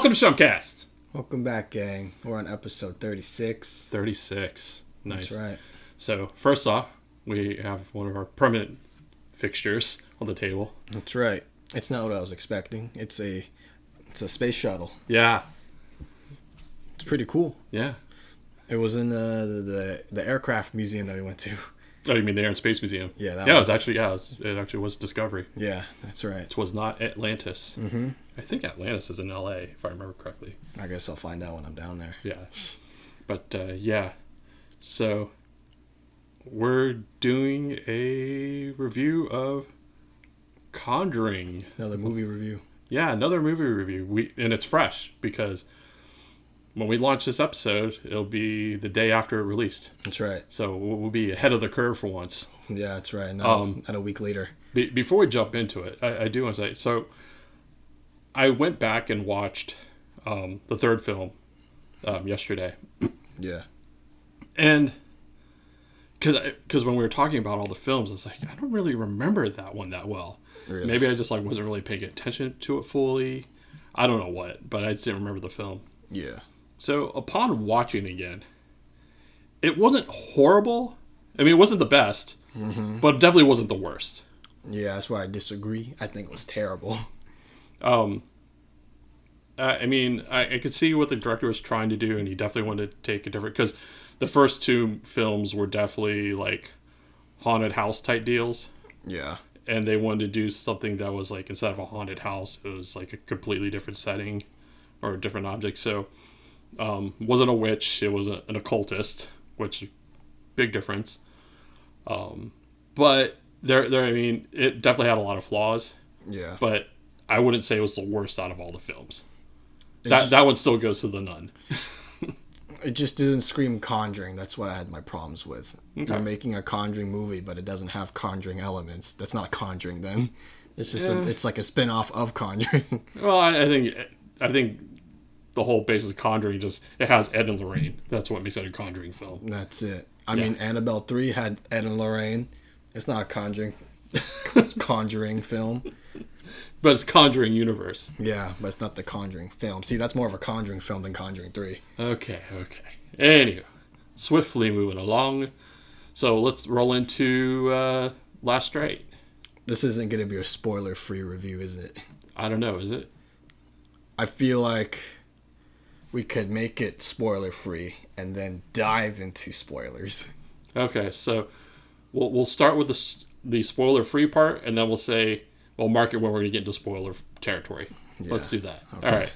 Welcome to Shumkast. Welcome back, gang. We're on episode 36. 36. Nice. That's right. So, first off, we have one of our permanent fixtures on the table. That's right. It's not what I was expecting. It's a space shuttle. Yeah. It's pretty cool. Yeah. It was in the aircraft museum that we went to. Oh, you mean the Air and Space Museum? Yeah. It actually was Discovery. Yeah, that's right. It was not Atlantis. Mm-hmm. I think Atlantis is in LA, if I remember correctly. I guess I'll find out when I'm down there. Yeah. But, yeah. So, we're doing a review of Conjuring. Another movie review. Yeah, another movie review. And it's fresh because when we launch this episode, it'll be the day after it released. That's right. So we'll be ahead of the curve for once. Yeah, that's right. Not a week later. Before we jump into it, I do want to say, so I went back and watched the third film yesterday. Yeah. And because when we were talking about all the films, I was like, I don't really remember that one that well. Really? Maybe I just wasn't really paying attention to it fully. I don't know what, but I just didn't remember the film. Yeah. So upon watching again, it wasn't horrible. I mean, it wasn't the best, but it definitely wasn't the worst. Yeah, that's why I disagree. I think it was terrible. I mean, I could see what the director was trying to do, and he definitely wanted to take a different... Because the first two films were definitely, haunted house type deals. Yeah. And they wanted to do something that was, instead of a haunted house, it was, a completely different setting or a different object. So, wasn't a witch, it was an occultist, which, big difference. But, I mean, it definitely had a lot of flaws. Yeah. But I wouldn't say it was the worst out of all the films. That one still goes to The Nun. It just didn't scream Conjuring. That's what I had my problems with. Okay. You're making a Conjuring movie, but it doesn't have Conjuring elements. That's not a Conjuring then. It's just it's like a spin-off of Conjuring. Well, I think the whole basis of Conjuring it has Ed and Lorraine. That's what makes it a Conjuring film. That's it. I mean, Annabelle 3 had Ed and Lorraine. It's not a Conjuring film. But it's Conjuring universe. Yeah, but it's not the Conjuring film. See, that's more of a Conjuring film than Conjuring 3. Okay. Anyway, swiftly moving along. So let's roll into Last Rite. This isn't going to be a spoiler-free review, is it? I don't know, is it? I feel like we could make it spoiler-free and then dive into spoilers. Okay, so we'll start with the spoiler-free part, and then we'll mark it when we're going to get into spoiler territory. Yeah. Let's do that. Okay. All right.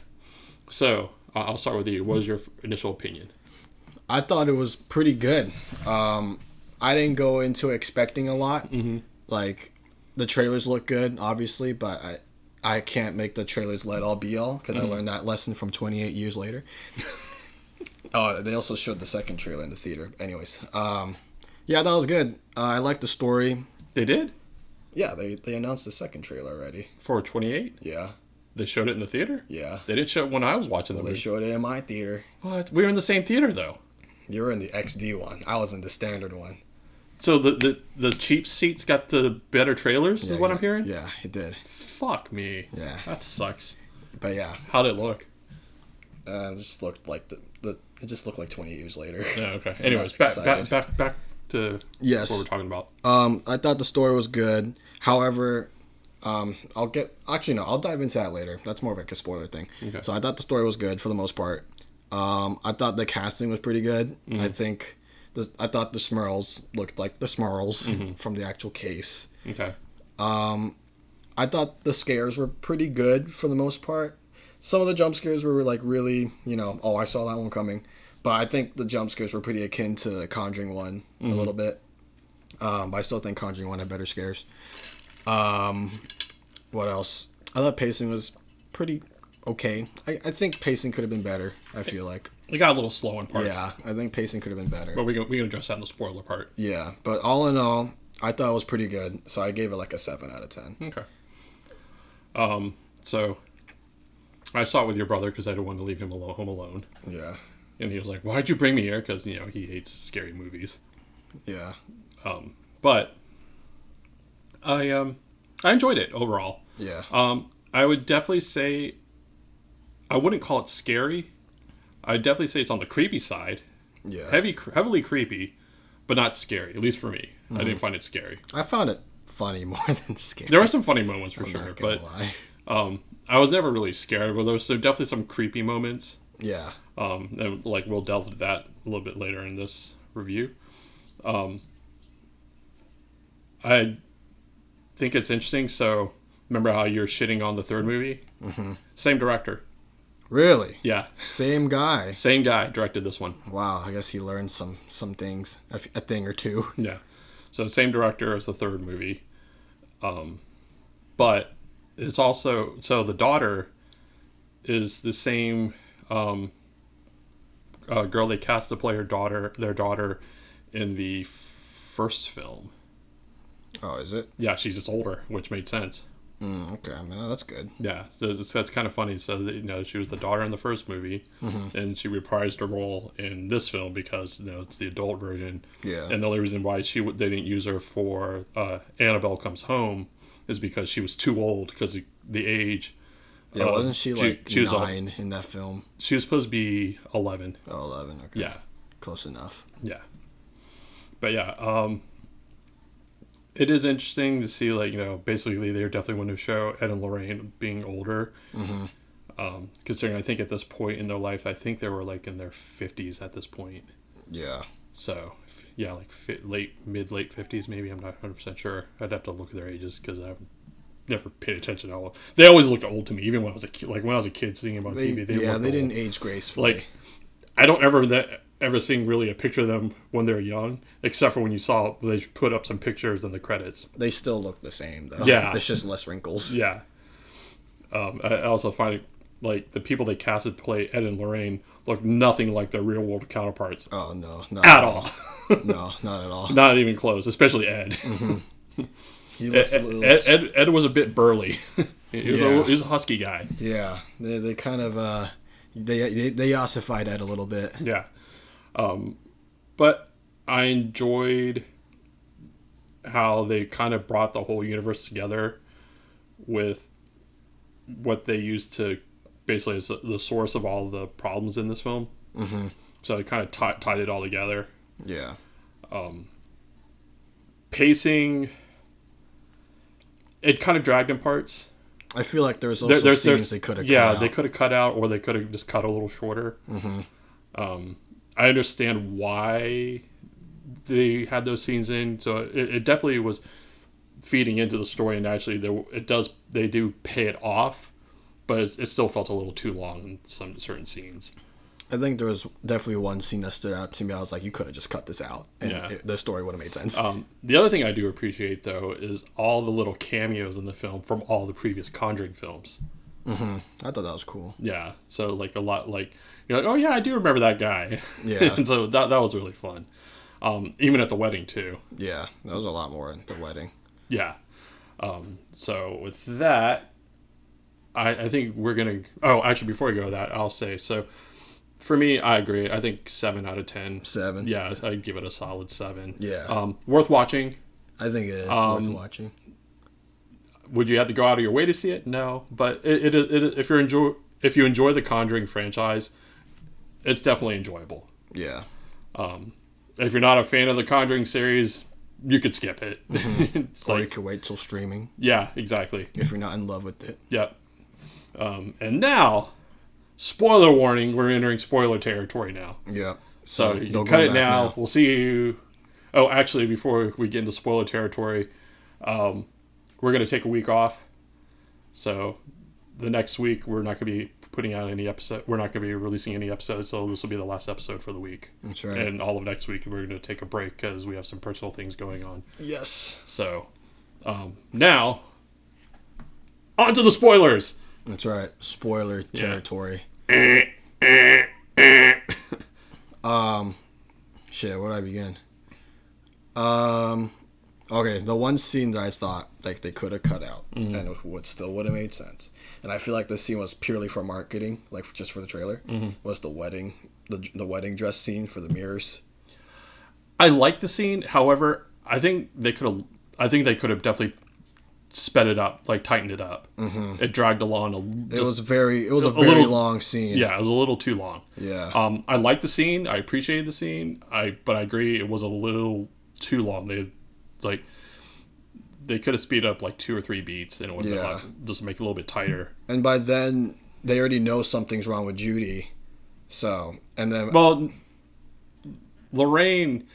So I'll start with you. What was your initial opinion? I thought it was pretty good. I didn't go into expecting a lot. Mm-hmm. The trailers look good, obviously, but I can't make the trailers let all be all because I learned that lesson from 28 years later. They also showed the second trailer in the theater. Anyways, yeah, that was good. I liked the story. They did? Yeah, they announced the second trailer already. For 28? Yeah. They showed it in the theater? Yeah. They didn't show it when I was watching the movie. They showed it in my theater. What? We were in the same theater, though. You were in the XD one. I was in the standard one. So the cheap seats got the better trailers, is what I'm hearing? Yeah, it did. Fuck me. Yeah. That sucks. But yeah. How'd it look? It just looked like it just looked like 20 years later. Yeah, okay. Anyways, back to what we're talking about. I thought the story was good. However, I'll dive into that later. That's more of a spoiler thing. Okay. So I thought the story was good for the most part. I thought the casting was pretty good. Mm-hmm. I thought the Smurls looked like the Smurls from the actual case. Okay. I thought the scares were pretty good for the most part. Some of the jump scares were really, I saw that one coming. But I think the jump scares were pretty akin to Conjuring 1 a little bit. But I still think Conjuring 1 had better scares. What else? I thought pacing was pretty okay. I think pacing could have been better, I feel like. It got a little slow in parts. Yeah, I think pacing could have been better. But we can address that in the spoiler part. Yeah, but all in all, I thought it was pretty good. So I gave it a 7 out of 10. Okay. So I saw it with your brother because I didn't want to leave him home alone. Yeah. And he was like, "Why'd you bring me here?" Because, he hates scary movies. Yeah. But I enjoyed it overall. Yeah. I would definitely say I wouldn't call it scary. I'd definitely say it's on the creepy side. Yeah. Heavily creepy, but not scary, at least for me. I didn't find it scary. I found it funny more than scary. There were some funny moments for I'm sure, not gonna but lie. I was never really scared. But there was definitely some creepy moments. Yeah. And like we'll delve into that a little bit later in this review. I think it's interesting. So remember how you're shitting on the third movie? Mm-hmm. Same director. Really? Yeah. Same guy. Same guy directed this one. Wow. I guess he learned some things, a thing or two. Yeah. So same director as the third movie. But it's also so the daughter is the same girl they cast to play their daughter in the first film. Oh, is it? Yeah, she's just older, which made sense. Okay, no, that's good. Yeah, so that's kind of funny. So that, she was the daughter in the first movie, and she reprised her role in this film because it's the adult version. Yeah. And the only reason why they didn't use her for Annabelle Comes Home is because she was too old because of the age. Yeah, wasn't she like she was 9 in that film? She was supposed to be 11. Oh, 11. Okay. Yeah. Close enough. Yeah. But yeah, it is interesting to see, basically they're definitely going to show Ed and Lorraine being older. Mm-hmm. Considering I think at this point in their life, I think they were like in their 50s at this point. Yeah. So, yeah, like late 50s maybe. I'm not 100% sure. I'd have to look at their ages because I've never paid attention to all. They always looked old to me, even when I was a kid. Like when I was a kid seeing them on TV, they didn't age gracefully. Like, I don't ever seeing really a picture of them when they're young, except for when they put up some pictures in the credits. They still look the same though. Yeah, it's just less wrinkles. Yeah. I also find it like the people they casted to play Ed and Lorraine look nothing like their real world counterparts. Oh no, not at all. No, not at all. Not even close, especially Ed. Mm-hmm. He looks Ed was a bit burly. He was a husky guy. Yeah, they kind of they ossified Ed a little bit. Yeah, but I enjoyed how they kind of brought the whole universe together with what they used to basically as the source of all the problems in this film. Mm-hmm. So it kind of tied it all together. Yeah. Pacing, it kind of dragged in parts. I feel like there's also scenes they could have cut out. They could have cut out, or they could have just cut a little shorter. Mm-hmm. I understand why they had those scenes in, so it definitely was feeding into the story, and actually they do pay it off, but it still felt a little too long in some certain scenes. I think there was definitely one scene that stood out to me. I was like, you could have just cut this out, and the story would have made sense. The other thing I do appreciate, though, is all the little cameos in the film from all the previous Conjuring films. Mm-hmm. I thought that was cool. Yeah, so like a lot, like you're like, oh yeah, I do remember that guy. Yeah, and so that was really fun. Even at the wedding too. Yeah, that was a lot more at the wedding. Yeah. So with that, I think we're gonna. Oh, actually, before we go to that, I'll say so. For me, I agree. I think 7 out of 10. 7. Yeah, I'd give it a solid 7. Yeah. Worth watching. I think it is worth watching. Would you have to go out of your way to see it? No, but if you enjoy the Conjuring franchise, it's definitely enjoyable. Yeah. If you're not a fan of the Conjuring series, you could skip it. Mm-hmm. Or you could wait till streaming. Yeah, exactly. If you're not in love with it. Yep. And now, spoiler warning, we're entering spoiler territory now. Yeah. So you can cut it now. We'll see you. Oh, actually, before we get into spoiler territory, we're going to take a week off. So the next week, we're not going to be putting out any episode. We're not going to be releasing any episodes. So this will be the last episode for the week. That's right. And all of next week, we're going to take a break because we have some personal things going on. Yes. So now, on to the spoilers. That's right. Spoiler territory. Shit, where do I begin? Okay, the one scene that I thought like they could have cut out and it would have made sense, and I feel like the scene was purely for marketing, like just for the trailer, was the wedding, the wedding dress scene for the mirrors. I like the scene, however, I think they could have definitely sped it up, like tightened it up. It dragged along. It was a very long scene. Yeah, it was a little too long. Yeah. I liked the scene. I appreciated the scene. But I agree it was a little too long. They could have speeded up like 2 or 3 beats and it would have been like, just make it a little bit tighter. And by then they already know something's wrong with Judy. So, and then Lorraine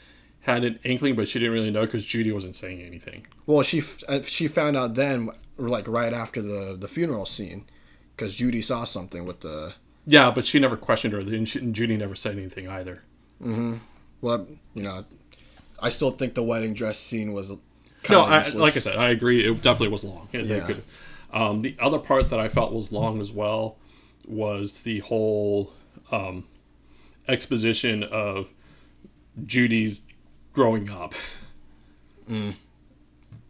had an inkling, but she didn't really know because Judy wasn't saying anything. Well, she found out then, like right after the funeral scene, because Judy saw something with the. Yeah, but she never questioned her, and Judy never said anything either. Well, I still think the wedding dress scene was. Like I said, I agree. It definitely was long. The other part that I felt was long as well was the whole exposition of Judy's growing up.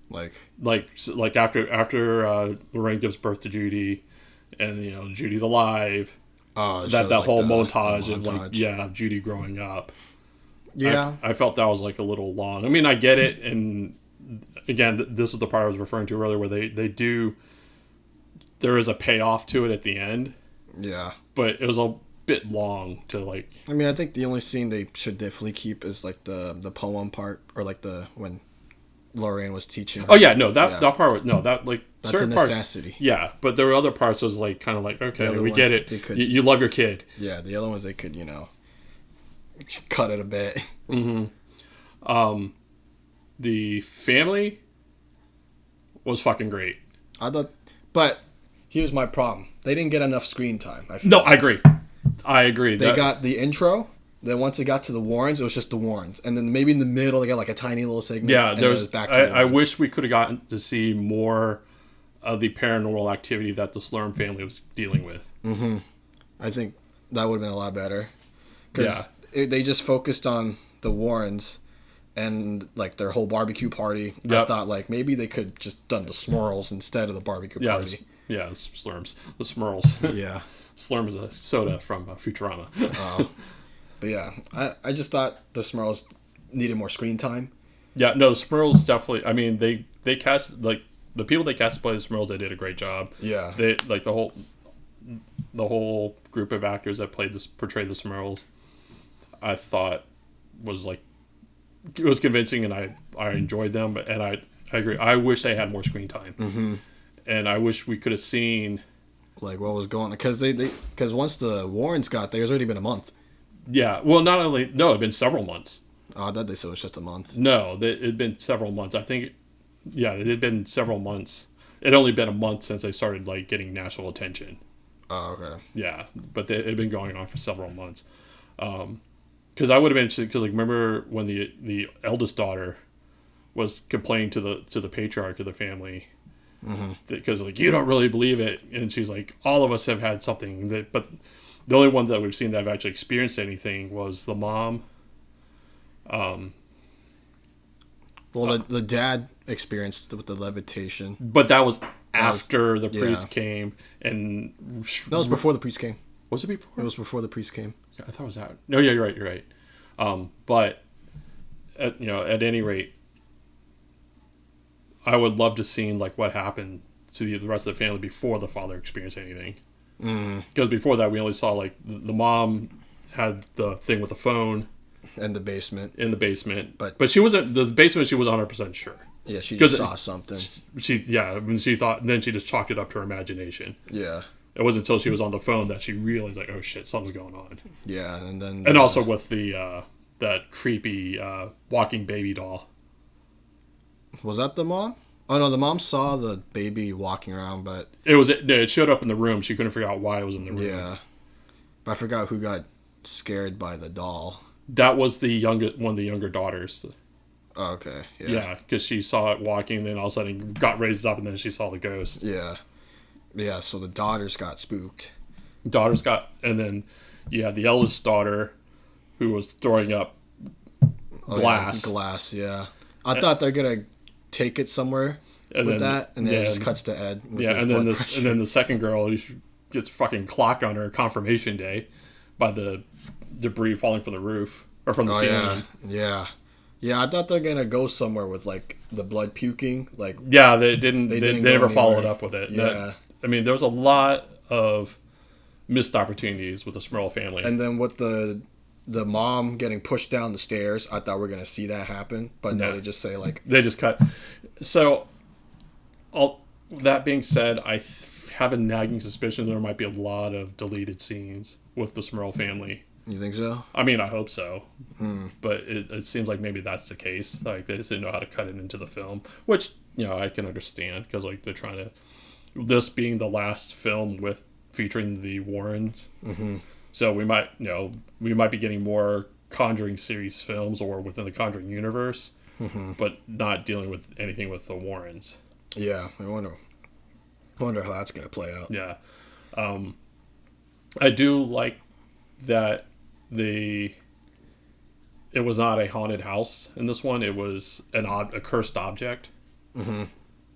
Like after Lorraine gives birth to Judy, and Judy's alive. That whole montage of Judy growing up. Yeah, I felt that was like a little long. I mean, I get it, and again, this is the part I was referring to earlier, where there is a payoff to it at the end. Yeah, but it was a bit long to like. I mean, I think the only scene they should definitely keep is like the poem part, or like when Lorraine was teaching her. Oh yeah, no, that part was that's a necessity. Parts, yeah, but there were other parts was like kind of like, okay, we get it. You love your kid. Yeah, the other ones they could cut it a bit. The family was fucking great. But here's my problem: they didn't get enough screen time. I agree. They got the intro. Then once it got to the Warrens, it was just the Warrens, and then maybe in the middle they got like a tiny little segment. Yeah, there's back to I wish we could have gotten to see more of the paranormal activity that the Slurm family was dealing with. I think that would have been a lot better. Because they just focused on the Warrens and like their whole barbecue party. I thought like maybe they could just done the Smurls instead of the barbecue party. The Slurms. The Smurls. Yeah. Slurm is a soda from Futurama. But yeah, I just thought the Smurls needed more screen time. Yeah, no, the Smurls definitely. I mean, they cast like the people they cast to play the Smurls. They did a great job. Yeah, they like the whole group of actors that portrayed the Smurls. I thought was like it was convincing, and I enjoyed them. And I agree. I wish they had more screen time, and I wish we could have seen like what was going on because once the Warrens got there, it's already been a month. Yeah, well, it had been several months. Oh, I thought they said it was just a month. No, it had been several months. I think, it had been several months. It had only been a month since they started, like, getting national attention. Oh, okay. Yeah, but it had been going on for several months. Because I would have been interested, because, like, remember when the eldest daughter was complaining to the patriarch of the family, because, like, you don't really believe it, and she's like, all of us have had something, but... The only ones that we've seen that have actually experienced anything was the mom. Well, the dad experienced with the levitation. But that was after the priest came. And that was before the priest came. Was it before? It was before the priest came. Yeah, I thought it was out. No, yeah, you're right. But, at any rate, I would love to see, like, what happened to the rest of the family before the father experienced anything. Because before that, we only saw like the mom had the thing with the phone in the basement. But she wasn't the basement. She was 100% sure. Yeah, she just saw something. When she thought, and then she just chalked it up to her imagination. Yeah, it wasn't until she was on the phone that she realized like, oh shit, something's going on. Yeah, and also with the that creepy walking baby doll. Was that the mom? Oh no, the mom saw the baby walking around, but it showed up in the room. She couldn't figure out why it was in the room. Yeah, but I forgot who got scared by the doll. That was one of the younger daughters. Oh, okay. Yeah, because she saw it walking, and then all of a sudden got raised up, and then she saw the ghost. Yeah. So the daughters got spooked. And then the eldest daughter, who was throwing up glass. Glass. Yeah. I thought they're gonna take it somewhere and then it just cuts to Ed. And then the second girl gets fucking clocked on her confirmation day by the debris falling from the roof or from the ceiling. Yeah. Yeah, I thought they're gonna go somewhere with like the blood puking. Like Yeah, they didn't. They never followed anywhere. up with it. Yeah. I mean, there was a lot of missed opportunities with the Smurl family. And then with the mom getting pushed down the stairs, I thought we are gonna see that happen, but no, they just say like they just cut. So, that being said, I have a nagging suspicion there might be a lot of deleted scenes with the Smurl family. You think so? I mean, I hope so. But it seems like maybe that's the case. Like, they just didn't know how to cut it into the film, which, I can understand, because, like, they're trying to... This being the last film featuring the Warrens. Mm-hmm. So we might be getting more Conjuring series films or within the Conjuring universe, but not dealing with anything with the Warrens. Yeah, I wonder how that's going to play out. Yeah. I do like that it was not a haunted house in this one. It was a cursed object. Mm-hmm.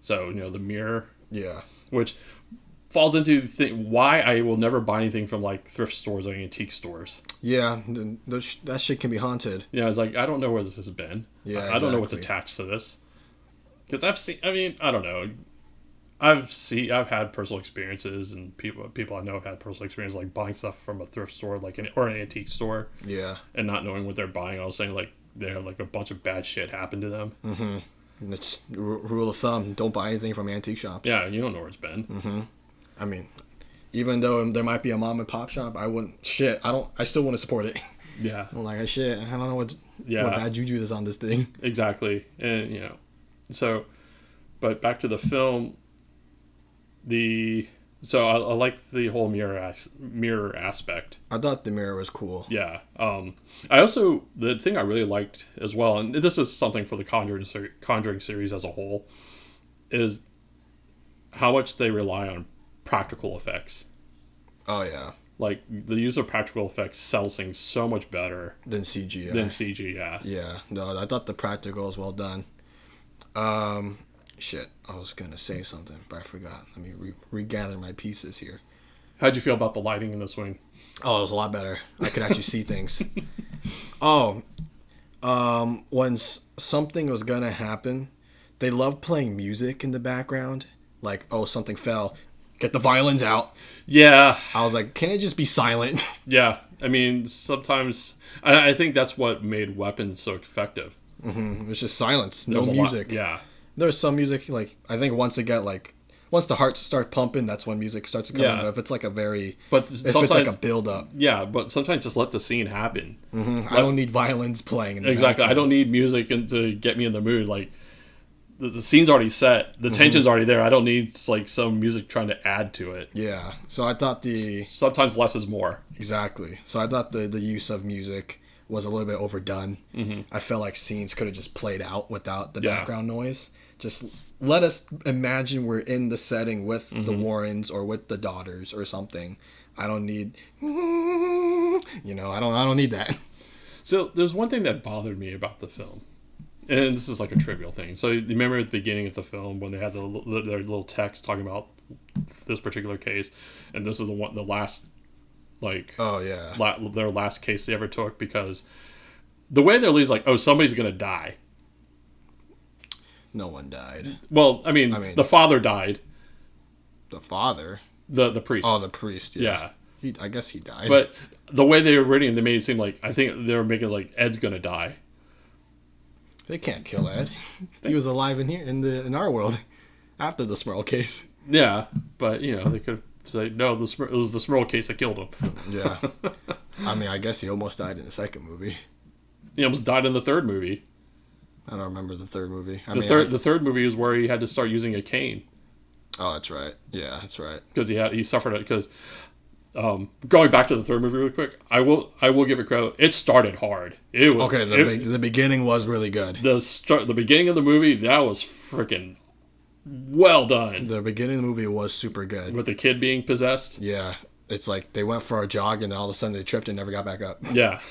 So, the mirror. Yeah. Which falls into why I will never buy anything from, like, thrift stores or antique stores. Yeah, that shit can be haunted. Yeah, it's like, I don't know where this has been. Yeah, I don't know what's attached to this. Because I don't know. I've had personal experiences, and people I know have had personal experiences, like buying stuff from a thrift store, or an antique store. Yeah. And not knowing what they're buying. I was saying, like, they have, like, a bunch of bad shit happen to them. Mm-hmm. And it's rule of thumb: don't buy anything from antique shops. Yeah, you don't know where it's been. Mm-hmm. I mean, even though there might be a mom and pop shop, I wouldn't. Shit, I still want to support it. Yeah. I'm like, shit, I don't know what bad juju is on this thing. Exactly, and so, but back to the film. So I like the whole mirror aspect. I thought the mirror was cool. Yeah. I also, the thing I really liked as well, and this is something for the Conjuring series as a whole, is how much they rely on practical effects. Oh yeah. Like, the use of practical effects sells things so much better than CG. Yeah. Yeah. No, I thought the practical was well done. Shit, I was going to say something, but I forgot. Let me regather my pieces here. How'd you feel about the lighting in this wing? Oh, it was a lot better. I could actually see things. When something was going to happen, they loved playing music in the background. Like, something fell. Get the violins out. Yeah. I was like, can it just be silent? Yeah. I mean, sometimes... I think that's what made Weapons so effective. Mm-hmm. It was just silence. No music. Yeah. There's some music, like, I think once the heart starts pumping, that's when music starts to come in. But if it's like if it's like a build up. Yeah, but sometimes just let the scene happen. Mm-hmm. I don't need violins playing. Exactly. I don't need music to get me in the mood. Like, the scene's already set. The tension's already there. I don't need, like, some music trying to add to it. Yeah. So I thought sometimes less is more. Exactly. So I thought the use of music was a little bit overdone. Mm-hmm. I felt like scenes could have just played out without the background noise. Just let us imagine we're in the setting with the Warrens or with the daughters or something. I don't need, I don't need that. So there's one thing that bothered me about the film, and this is like a trivial thing. So you remember at the beginning of the film when they had their little text talking about this particular case, and this is the last, like, their last case they ever took, because the way they're like, somebody's gonna die. No one died. Well, I mean, the father died. The father? The priest. Oh, the priest, yeah. I guess he died. But the way they were writing, they made it seem like, I think they were making it like Ed's gonna die. They can't kill Ed. He was alive in our world after the Smurl case. Yeah, but, they could say, no, it was the Smurl case that killed him. Yeah. I mean, I guess he almost died in the second movie. He almost died in the third movie. I don't remember the third movie. The third movie is where he had to start using a cane. Oh, that's right. Yeah, that's right. Because he suffered it. Because going back to the third movie real quick, I will give it credit. It started hard. The beginning was really good. The beginning of the movie, that was freaking well done. The beginning of the movie was super good. With the kid being possessed. Yeah, it's like they went for a jog and all of a sudden they tripped and never got back up. Yeah.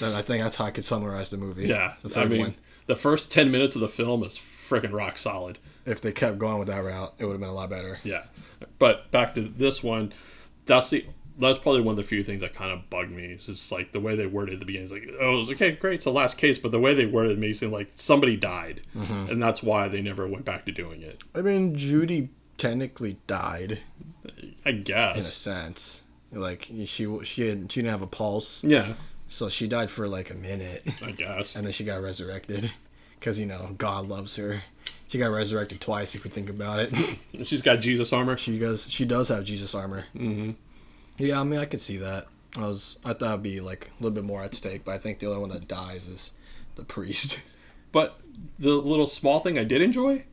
I think that's how I could summarize the movie. Yeah, the third one. The first 10 minutes of the film is freaking rock solid. If they kept going with that route, it would have been a lot better. Yeah. But back to this one, that's the that's probably one of the few things that kind of bugged me. It's just like the way they worded it at the beginning. It's like, oh, okay, great, it's the last case, but the way they worded it made it seem like somebody died, and that's why they never went back to doing it. I mean, Judy technically died, I guess, in a sense. Like she didn't have a pulse. Yeah. So she died for like a minute. I guess. And then she got resurrected, because God loves her. She got resurrected twice, if you think about it. She's got Jesus armor. She does have Jesus armor. Mm-hmm. Yeah, I mean, I could see that. I thought it'd be like a little bit more at stake, but I think the only one that dies is the priest. But the little small thing I did enjoy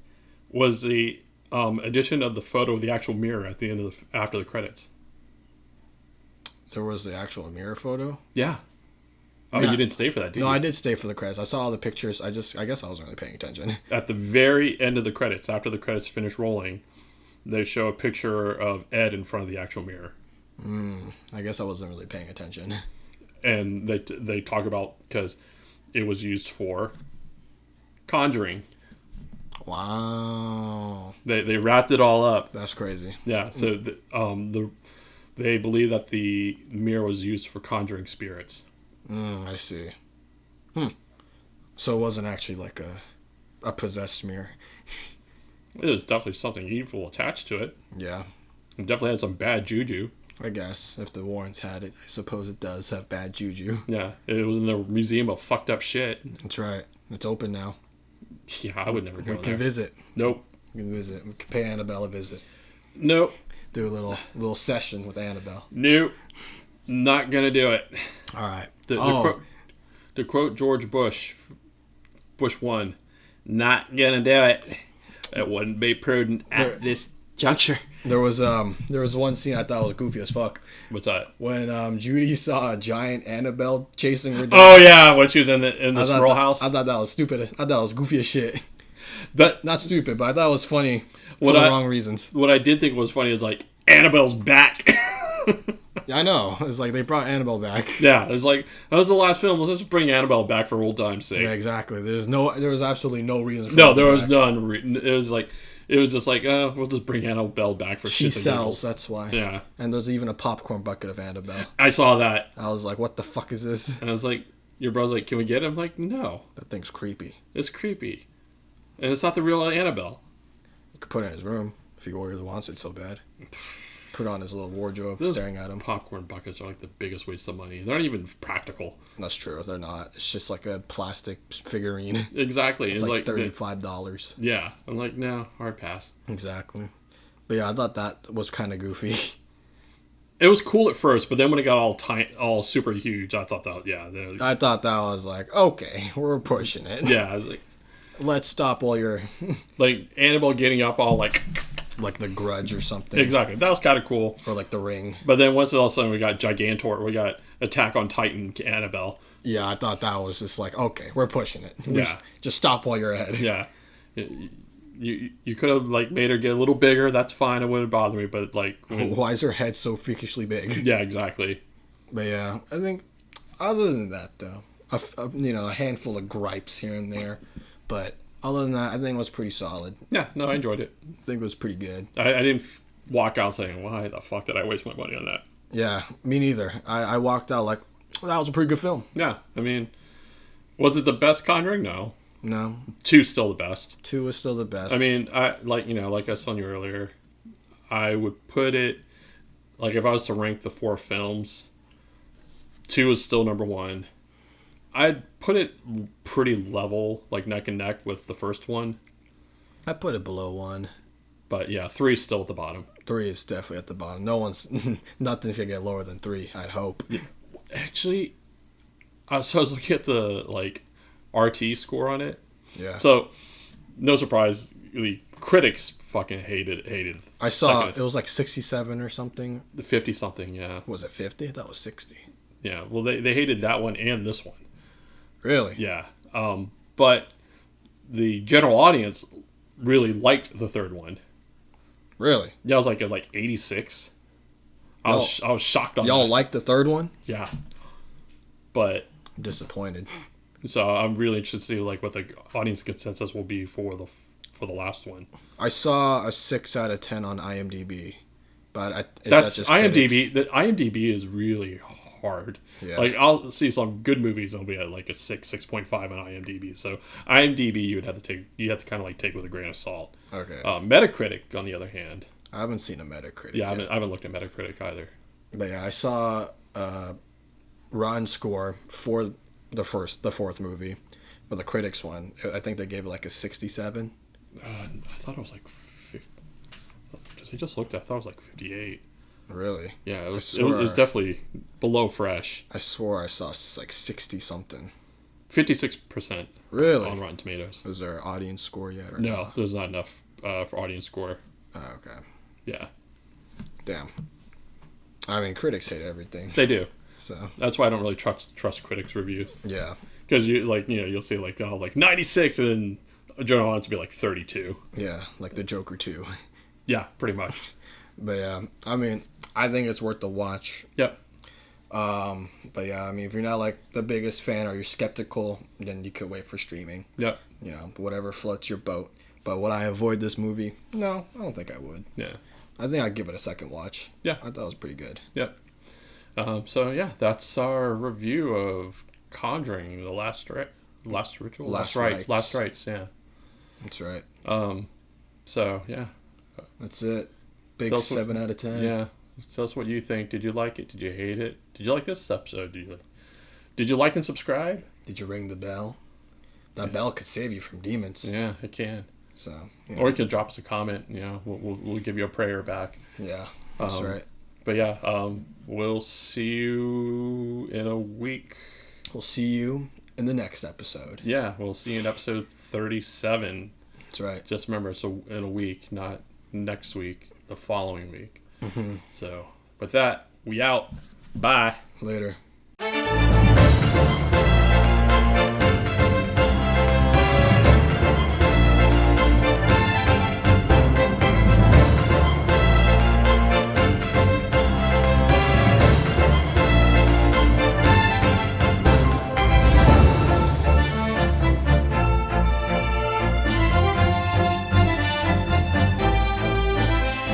was the addition of the photo of the actual mirror at the end after the credits. There was the actual mirror photo? Yeah. Oh, yeah. You didn't stay for that, did you? No, I did stay for the credits. I saw all the pictures. I guess I wasn't really paying attention. At the very end of the credits, after the credits finish rolling, they show a picture of Ed in front of the actual mirror. I guess I wasn't really paying attention. And they talk about, because it was used for Conjuring. Wow. They wrapped it all up. That's crazy. Yeah, so they believe that the mirror was used for conjuring spirits. I see. So it wasn't actually like a possessed mirror. It was definitely something evil attached to it. Yeah. It definitely had some bad juju. I guess if the Warrens had it, I suppose it does have bad juju. Yeah, it was in the museum of fucked up shit. That's right. It's open now. Yeah, I would never go there. We can visit. Nope. We can visit. We can pay Annabelle a visit. Nope. Do a little session with Annabelle. Nope. Not gonna do it. All right. To quote George Bush 1, not gonna do it. It wouldn't be prudent at this juncture. There was one scene I thought was goofy as fuck. What's that? When Judy saw a giant Annabelle chasing her. Oh yeah, when she was in this row house. I thought that was stupid. I thought that was goofy as shit. But not stupid, but I thought it was funny for the wrong reasons. What I did think was funny is like Annabelle's back. Yeah, I know. It's like they brought Annabelle back. Yeah, it was like that was the last film. Let's just bring Annabelle back for old time's sake. Yeah, exactly. There was absolutely no reason. For No, there was none. It was just like, we'll just bring Annabelle back for she shits and sells. giggles. That's why. Yeah, and there's even a popcorn bucket of Annabelle. I saw that. I was like, what the fuck is this? And I was like, your brother's like, can we get it? I'm like, no. That thing's creepy. It's creepy, and it's not the real Annabelle. You could put it in his room if he really wants it so bad. Put on his little wardrobe, staring at him. Popcorn buckets are like the biggest waste of money. They're not even practical. That's true. They're not. It's just like a plastic figurine. Exactly. It's like $35. Yeah. I'm like, no, hard pass. Exactly. But yeah, I thought that was kind of goofy. It was cool at first, but then when it got all super huge, I thought that, I thought that was like, okay, we're pushing it. Yeah, I was like, let's stop all your... like, Annabelle getting up all like... Like The Grudge or something. Exactly. That was kind of cool. Or like The Ring. But then once all of a sudden we got Gigantor, we got Attack on Titan Annabelle. Yeah, I thought that was just like, okay, we're pushing it. Yeah. Just stop while you're ahead. Yeah. You could have like made her get a little bigger. That's fine. It wouldn't bother me. But like... Why is her head so freakishly big? Yeah, exactly. But yeah, I think other than that though, a handful of gripes here and there. But... other than that, I think it was pretty solid. Yeah, no, I enjoyed it. I think it was pretty good. I didn't walk out saying, why the fuck did I waste my money on that? Yeah, me neither. I walked out like, well, that was a pretty good film. Yeah, I mean, was it the best Conjuring? No. 2's still the best. 2 is still the best. I mean, like I was telling you earlier, I would put it, like if I was to rank the 4 films, 2 is still number 1. I'd put it pretty level, like neck and neck with the first one. I put it below 1. But yeah, 3 is still at the bottom. 3 is definitely at the bottom. Nothing's gonna get lower than 3, I'd hope. Yeah. Actually, I was looking at the like RT score on it. Yeah. So, no surprise, the critics fucking hated. I saw it was like 67 or something. 50 something, yeah. Was it 50? That was 60. Yeah. Well, they hated that one and this one. Really? Yeah. But the general audience really liked the third one. Really? Yeah, I was like at 86. I was shocked on y'all that. liked the third one? Yeah. But I'm disappointed. So I'm really interested to see like what the audience consensus will be for the last one. I saw a 6 out of 10 on IMDb, But that's just IMDb. The IMDb is really hard. Yeah. Like I'll see some good movies, and I'll be at like a 6.5 on IMDb. So IMDb, you have to kind of like take with a grain of salt. Okay. Metacritic, on the other hand, I haven't seen a Metacritic. Yeah, I haven't looked at Metacritic either. But yeah, I saw Rotten Score for the fourth movie, for the critics one. I think they gave it like a 67. I thought it was like 50. Because I just looked at it, I thought it was like 58. Really? Yeah, it was definitely below fresh. I swore I saw like 60 something. 56%. Really? On Rotten Tomatoes. Is there an audience score yet? Or no, there's not enough for audience score. Oh, okay. Yeah. Damn. I mean, critics hate everything. They do. So that's why I don't really trust critics' reviews. Yeah. Because you'll see like 96 and then Journal wants to be like 32. Yeah, like the Joker 2. Yeah, pretty much. But yeah, I mean, I think it's worth the watch. Yep. But yeah, I mean, if you're not like the biggest fan or you're skeptical, then you could wait for streaming. Yep. Whatever floats your boat. But would I avoid this movie? No, I don't think I would. Yeah. I think I'd give it a second watch. Yeah. I thought it was pretty good. Yep. So yeah, that's our review of Conjuring, the Last Ritual? Last Rites, yeah. That's right. So yeah. That's it. Big 7 out of 10. Yeah. Tell us what you think. Did you like it? Did you hate it? Did you like this episode? Did you like and subscribe? Did you ring the bell? That bell could save you from demons. Yeah, it can. So, or you can drop us a comment. We'll give you a prayer back. Yeah, that's right. But yeah, we'll see you in a week. We'll see you in the next episode. Yeah, we'll see you in episode 37. That's right. Just remember, it's in a week, not next week, the following week. Mm-hmm. So, with that, we out. Bye. Later.